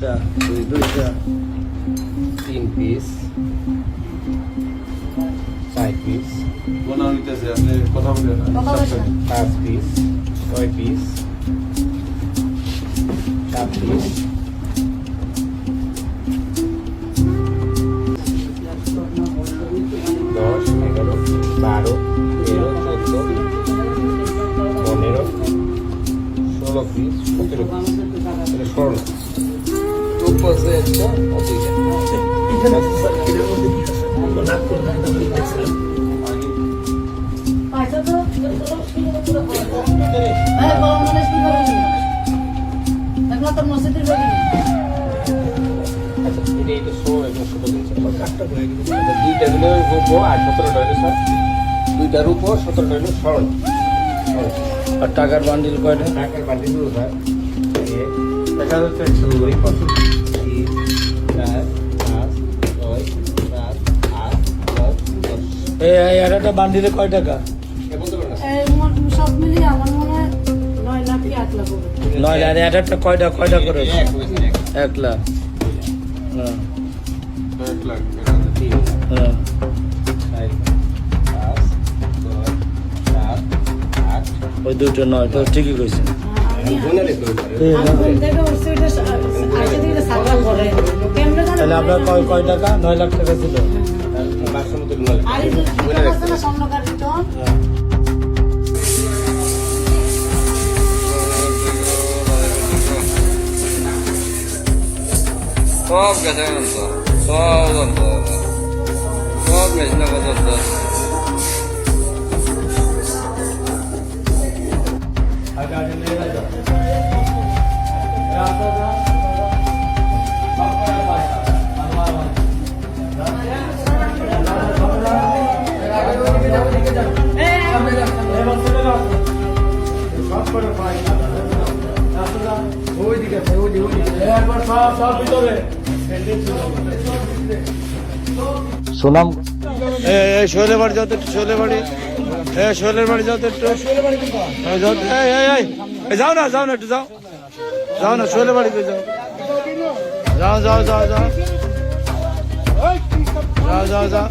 দুইটা 3 piece 4 piece কোনা নিতেছে আপনি কথা বলেন না 5 piece 6 piece 7 piece 10 11 12 13 14 15 16 piece 17 piece 16 উপরে একটা দুইটার উপর 17 হইল সরল। আর টাকার বান্ডিল কয়টা? টাকার বান্ডিল স্যার দেখা যাচ্ছে 2 4 5 6 7 8 9 10 এই একটা বান্ডিলে কয় টাকা? সব মিলিয়ে আমার মনে হয় 9 লাখ কি 8 লাখ হবে। 9 লাখ। আর একটা কয়টা করে? 1 লাখ। হ্যাঁ 1 লাখ হ্যাঁ। 5 6 7 8 ওই দুটো 9 তো ঠিকই কইছেন। তাহলে আপনার কয় টাকা? 9 লাখ টাকা ছিল। সব গেছে সব গেছে না কত সুনাম শৈলের বাড়ি যাও তো একটু, শৈলের বাড়ি শৈলের বাড়ি যাও তো একটু, যাও না একটু যাও না শৈলের বাড়িতে যাও যাও